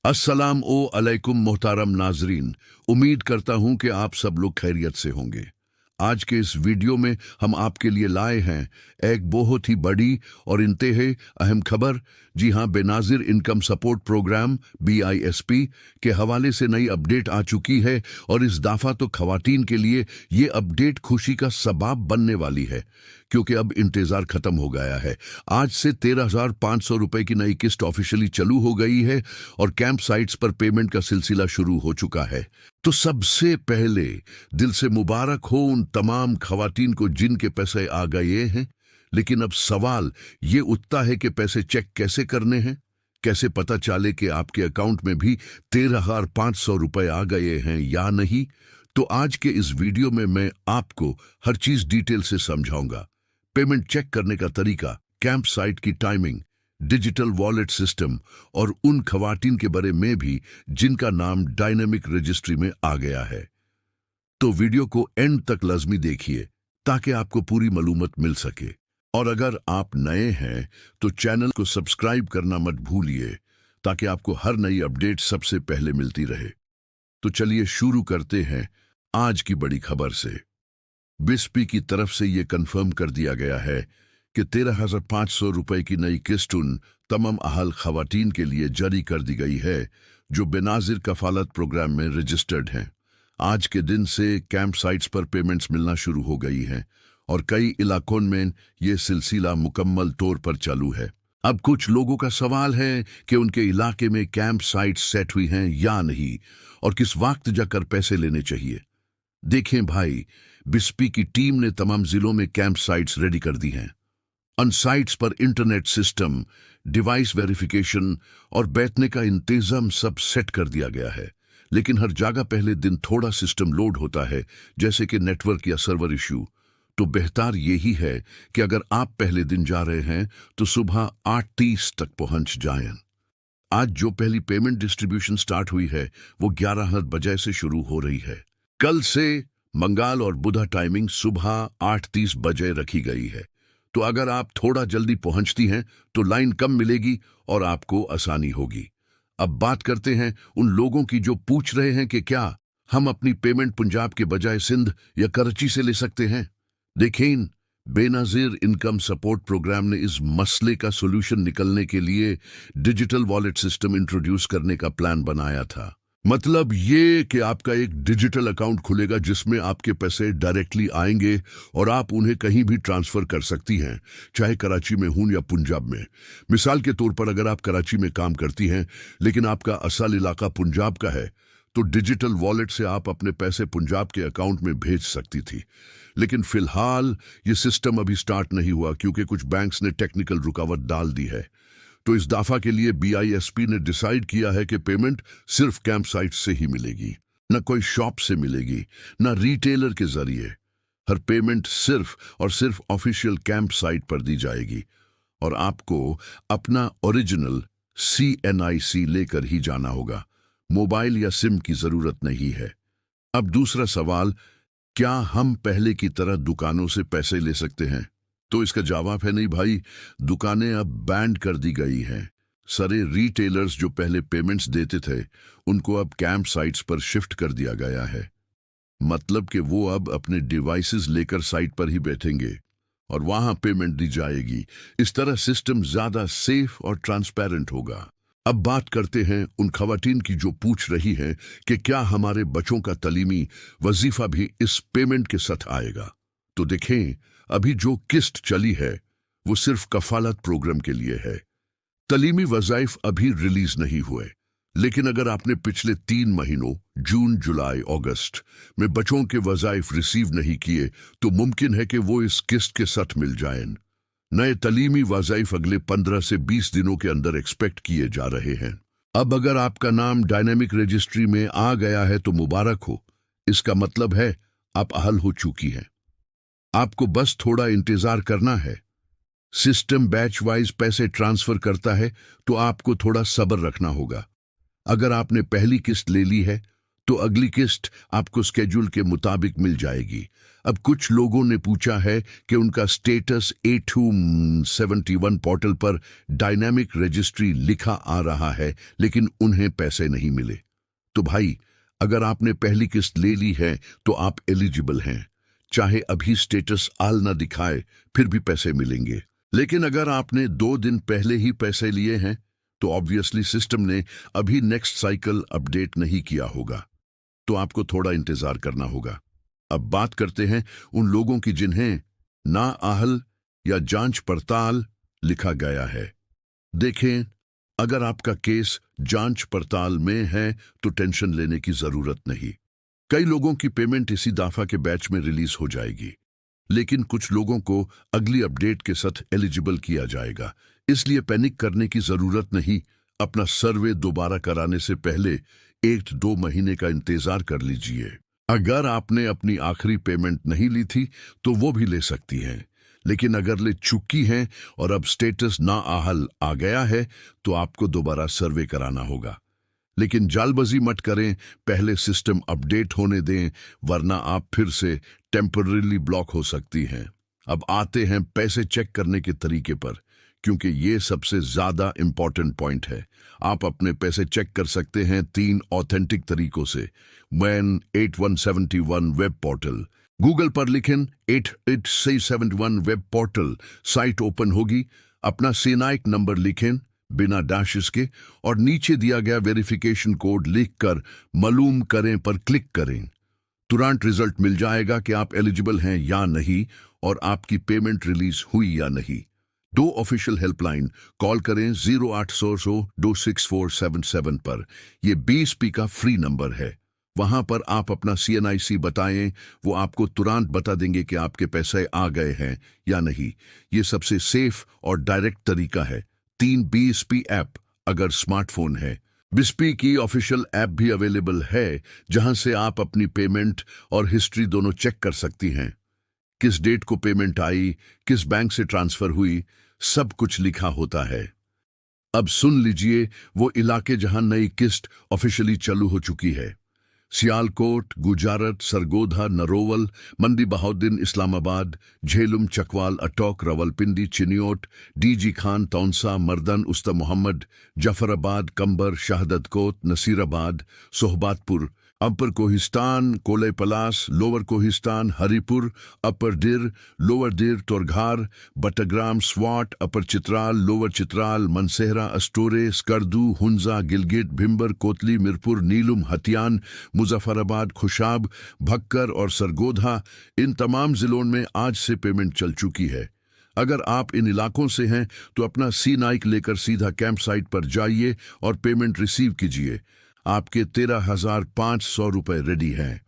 अस्सलाम ओ अलैकुम मोहतारम नाजरीन। उम्मीद करता हूं कि आप सब लोग खैरियत से होंगे। आज के इस वीडियो में हम आपके लिए लाए हैं एक बहुत ही बड़ी और इंतहाई अहम खबर। जी हां, बेनाजिर इनकम सपोर्ट प्रोग्राम BISP के हवाले से नई अपडेट आ चुकी है और इस दफा तो खवातीन के लिए ये अपडेट खुशी का सबब बनने वाली है, क्योंकि अब इंतजार खत्म हो गया है। आज से 13,500 रुपए की नई किस्त ऑफिशियली चालू हो गई है और कैंप साइट्स पर पेमेंट का सिलसिला शुरू हो चुका है। तो सबसे पहले दिल से मुबारक हो उन तमाम खवातीन को जिनके पैसे आ गए हैं। लेकिन अब सवाल ये उठता है कि पैसे चेक कैसे करने हैं, कैसे पता चले कि आपके अकाउंट में भी 13,500 रुपए आ गए हैं या नहीं। तो आज के इस वीडियो में मैं आपको हर चीज डिटेल से समझाऊंगा। पेमेंट चेक करने का तरीका, कैंप साइट की टाइमिंग, डिजिटल वॉलेट सिस्टम और उन खवातीन के बारे में भी जिनका नाम डायनेमिक रजिस्ट्री में आ गया है। तो वीडियो को एंड तक लाजमी देखिए ताकि आपको पूरी मालूमात मिल सके। और अगर आप नए हैं तो चैनल को सब्सक्राइब करना मत भूलिए ताकि आपको हर नई अपडेट सबसे पहले मिलती रहे। तो चलिए शुरू करते हैं आज की बड़ी खबर से। BISP की तरफ से ये कंफर्म कर दिया गया है कि 13,500 रुपए की नई किस्त उन तमाम अहल खवातीन के लिए जारी कर दी गई है जो बेनाजिर कफालत प्रोग्राम में रजिस्टर्ड हैं। आज के दिन से कैंप साइट्स पर पेमेंट्स मिलना शुरू हो गई हैं और कई इलाकों में ये सिलसिला मुकम्मल तौर पर चालू है। अब कुछ लोगों का सवाल है कि उनके इलाके में कैंप साइट्स सेट हुई हैं या नहीं और किस वक्त जाकर पैसे लेने चाहिए। देखें भाई, BISP की टीम ने तमाम जिलों में कैंप साइट्स रेडी कर दी हैं। उन साइट्स पर इंटरनेट सिस्टम, डिवाइस वेरिफिकेशन और बैठने का इंतजाम सब सेट कर दिया गया है। लेकिन हर जगह पहले दिन थोड़ा सिस्टम लोड होता है, जैसे कि नेटवर्क या सर्वर इश्यू। तो बेहतर यही है कि अगर आप पहले दिन जा रहे हैं तो सुबह 8:30 तक पहुंच जाएं। आज जो पहली पेमेंट डिस्ट्रीब्यूशन स्टार्ट हुई है वो 11 बजे से शुरू हो रही है। कल से मंगल और बुध टाइमिंग सुबह 8:30 बजे रखी गई है। तो अगर आप थोड़ा जल्दी पहुंचती हैं तो लाइन कम मिलेगी और आपको आसानी होगी। अब बात करते हैं उन लोगों की जो पूछ रहे हैं कि क्या हम अपनी पेमेंट पंजाब के बजाय सिंध या कराची से ले सकते हैं। देखें, बेनाजिर इनकम सपोर्ट प्रोग्राम ने इस मसले का सॉल्यूशन निकलने के लिए डिजिटल वॉलेट सिस्टम इंट्रोड्यूस करने का प्लान बनाया था। मतलब ये कि आपका एक डिजिटल अकाउंट खुलेगा जिसमें आपके पैसे डायरेक्टली आएंगे और आप उन्हें कहीं भी ट्रांसफर कर सकती हैं, चाहे कराची में हूं या पंजाब में। मिसाल के तौर पर अगर आप कराची में काम करती हैं लेकिन आपका असल इलाका पंजाब का है तो डिजिटल वॉलेट से आप अपने पैसे पंजाब के अकाउंट में भेज सकती थी। लेकिन फिलहाल ये सिस्टम अभी स्टार्ट नहीं हुआ क्योंकि कुछ बैंक्स ने टेक्निकल रुकावट डाल दी है। तो इस दफा के लिए BISP ने डिसाइड किया है कि पेमेंट सिर्फ कैंप साइट से ही मिलेगी, न कोई शॉप से मिलेगी, न रिटेलर के जरिए। हर पेमेंट सिर्फ और सिर्फ ऑफिशियल कैंप साइट पर दी जाएगी और आपको अपना ओरिजिनल CNIC लेकर ही जाना होगा। मोबाइल या सिम की जरूरत नहीं है। अब दूसरा सवाल, क्या हम पहले की तरह दुकानों से पैसे ले सकते हैं? तो इसका जवाब है नहीं भाई। दुकानें अब बैन कर दी गई हैं। सारे रिटेलर्स जो पहले पेमेंट्स देते थे उनको अब कैंप साइट्स पर शिफ्ट कर दिया गया है। मतलब कि वो अब अपने डिवाइसेस लेकर साइट पर ही बैठेंगे और वहां पेमेंट दी जाएगी। इस तरह सिस्टम ज्यादा सेफ और ट्रांसपेरेंट होगा। अब बात करते हैं उन खवातीन की जो पूछ रही हैं कि क्या हमारे बच्चों का तालीमी वजीफा भी इस पेमेंट के साथ आएगा। तो देखें, अभी जो किस्त चली है वो सिर्फ कफालत प्रोग्राम के लिए है। तालीमी वज़ाइफ अभी रिलीज नहीं हुए, लेकिन अगर आपने पिछले 3 महीनों जून, जुलाई, अगस्त में बच्चों के वज़ाइफ रिसीव नहीं किए तो मुमकिन है कि वो इस किस्त के साथ मिल जाएं। नए तालीमी वज़ाइफ अगले 15 से 20 दिनों के अंदर एक्सपेक्ट किए जा रहे हैं। अब अगर आपका नाम डायनेमिक रजिस्ट्री में आ गया है तो मुबारक हो। इसका मतलब है आप अहल हो चुकी हैं। आपको बस थोड़ा इंतजार करना है। सिस्टम बैच वाइज पैसे ट्रांसफर करता है तो आपको थोड़ा सब्र रखना होगा। अगर आपने पहली किस्त ले ली है तो अगली किस्त आपको स्केड्यूल के मुताबिक मिल जाएगी। अब कुछ लोगों ने पूछा है कि उनका स्टेटस A271 पोर्टल पर डायनामिक रजिस्ट्री लिखा आ रहा है लेकिन उन्हें पैसे नहीं मिले। तो भाई, अगर आपने पहली किस्त ले ली है तो आप एलिजिबल हैं। चाहे अभी स्टेटस आल ना दिखाए फिर भी पैसे मिलेंगे। लेकिन अगर आपने 2 दिन पहले ही पैसे लिए हैं तो ऑब्वियसली सिस्टम ने अभी नेक्स्ट साइकिल अपडेट नहीं किया होगा, तो आपको थोड़ा इंतजार करना होगा। अब बात करते हैं उन लोगों की जिन्हें ना आहल या जांच पड़ताल लिखा गया है। देखें, अगर आपका केस जांच पड़ताल में है तो टेंशन लेने की जरूरत नहीं। कई लोगों की पेमेंट इसी दफा के बैच में रिलीज हो जाएगी, लेकिन कुछ लोगों को अगली अपडेट के साथ एलिजिबल किया जाएगा। इसलिए पैनिक करने की जरूरत नहीं। अपना सर्वे दोबारा कराने से पहले 1-2 महीने का इंतजार कर लीजिए। अगर आपने अपनी आखिरी पेमेंट नहीं ली थी तो वो भी ले सकती हैं, लेकिन अगर ले चुकी हैं और अब स्टेटस ना आहल आ गया है तो आपको दोबारा सर्वे कराना होगा। लेकिन जालबाजी मत करें, पहले सिस्टम अपडेट होने दें, वरना आप फिर से टेम्पररीली ब्लॉक हो सकती हैं। अब आते हैं पैसे चेक करने के तरीके पर, क्योंकि ये सबसे ज्यादा इंपॉर्टेंट पॉइंट है। आप अपने पैसे चेक कर सकते हैं 3 ऑथेंटिक तरीकों से। वैन 8171 वेब पोर्टल, गूगल पर लिखें 8871 वेब पोर्टल, साइट ओपन होगी। अपना सीनाइक नंबर लिखें बिना डैशेस के और नीचे दिया गया वेरिफिकेशन कोड लिखकर मालूम करें पर क्लिक करें। तुरंत रिजल्ट मिल जाएगा कि आप एलिजिबल हैं या नहीं और आपकी पेमेंट रिलीज हुई या नहीं। 2 ऑफिशियल हेल्पलाइन कॉल करें 0800-26477 पर। यह BSP का फ्री नंबर है। वहां पर आप अपना CNIC बताएं, वो आपको तुरंत बता देंगे कि आपके पैसे आ गए हैं या नहीं। ये सबसे सेफ और डायरेक्ट तरीका है। 3 BSP ऐप अगर स्मार्टफोन है। BSP की ऑफिशियल ऐप भी अवेलेबल है, जहां से आप अपनी पेमेंट और हिस्ट्री दोनों चेक कर सकती हैं। किस डेट को पेमेंट आई, किस बैंक से ट्रांसफर हुई, सब कुछ लिखा होता है। अब सुन लीजिए वो इलाके जहां नई किस्त ऑफिशियली चालू हो चुकी है। सियालकोट, गुजारत, सरगोधा, नरोवल, मंदी बहाउद्दीन, इस्लामाबाद, झेलुम, चकवाल, अटोक, रावलपिंडी, चिनियोट, DG खान, तौनसा, मर्दन, उस्ता मोहम्मद, जफराबाद, कंबर, शहादतकोट, नसीराबाद, सोहबातपुर, अपर कोहिस्तान, कोले पलास, लोअर कोहिस्तान, हरिपुर, अपर डिर, लोअर डिर, तोरघार, बटग्राम, स्वाट, अपर चित्राल, लोअर चित्राल, मनसेहरा, अस्टोरे, स्कर्दू, हुंजा, गिलगिट, भिम्बर, कोतली, मिरपुर, नीलुम, हथियान, मुजफ्फराबाद, खुशाब, भक्कर और सरगोधा, इन तमाम जिलों में आज से पेमेंट चल चुकी है। अगर आप इन इलाकों से हैं तो अपना CNIC लेकर सीधा कैंप साइट पर जाइए और पेमेंट रिसीव कीजिए। आपके 13,500 रुपए रेडी हैं।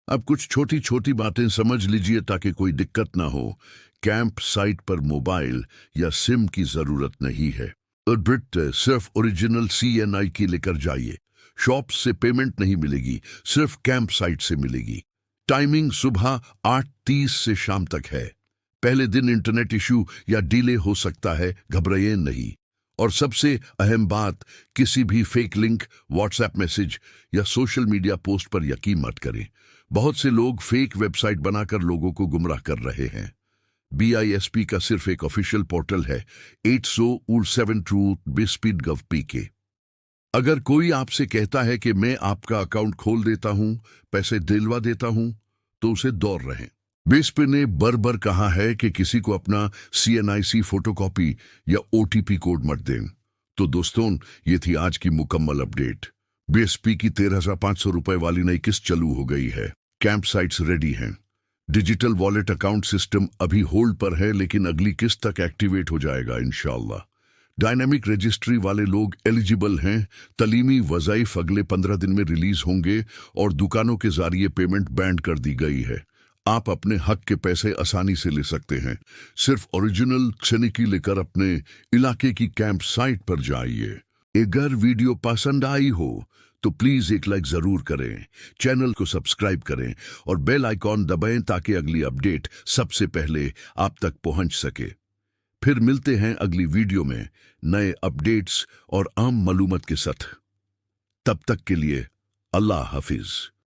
अब कुछ छोटी छोटी बातें समझ लीजिए ताकि कोई दिक्कत ना हो। कैंप साइट पर मोबाइल या सिम की जरूरत नहीं है। एडब्रिट सिर्फ ओरिजिनल CNIC लेकर जाइए। शॉप से पेमेंट नहीं मिलेगी, सिर्फ कैंप साइट से मिलेगी। टाइमिंग सुबह 8:30 से शाम तक है। पहले दिन इंटरनेट इशू या डिले हो सकता है, घबराइए नहीं। और सबसे अहम बात, किसी भी फेक लिंक, व्हाट्सएप मैसेज या सोशल मीडिया पोस्ट पर यकीन मत करें। बहुत से लोग फेक वेबसाइट बनाकर लोगों को गुमराह कर रहे हैं। BISP का सिर्फ एक ऑफिशियल पोर्टल है, 800-7 अगर कोई आपसे कहता है कि मैं आपका अकाउंट खोल देता हूं, पैसे दिलवा देता हूं, तो उसे दौड़ रहें। BISP ने बर कहा है कि किसी को अपना CNIC फोटोकॉपी या OTP कोड मत दें। तो दोस्तों, ये थी आज की मुकम्मल अपडेट। BISP की 13,500 रुपए वाली नई किस्त चालू हो गई है। कैंप साइट्स रेडी हैं। डिजिटल वॉलेट अकाउंट सिस्टम अभी होल्ड पर है, लेकिन अगली किस्त तक एक्टिवेट हो जाएगा इंशाल्लाह। डायनामिक रजिस्ट्री वाले लोग एलिजिबल हैं। तलीमी वज़ाइफ अगले 15 दिन में रिलीज होंगे और दुकानों के जरिए पेमेंट बैंड कर दी गई है। आप अपने हक के पैसे आसानी से ले सकते हैं। सिर्फ ओरिजिनल CNIC लेकर अपने इलाके की कैंप साइट पर जाइए। अगर वीडियो पसंद आई हो तो प्लीज एक लाइक जरूर करें, चैनल को सब्सक्राइब करें और बेल आइकॉन दबाएं ताकि अगली अपडेट सबसे पहले आप तक पहुंच सके। फिर मिलते हैं अगली वीडियो में नए अपडेट्स और आम मालूमात के साथ। तब तक के लिए अल्लाह हाफिज।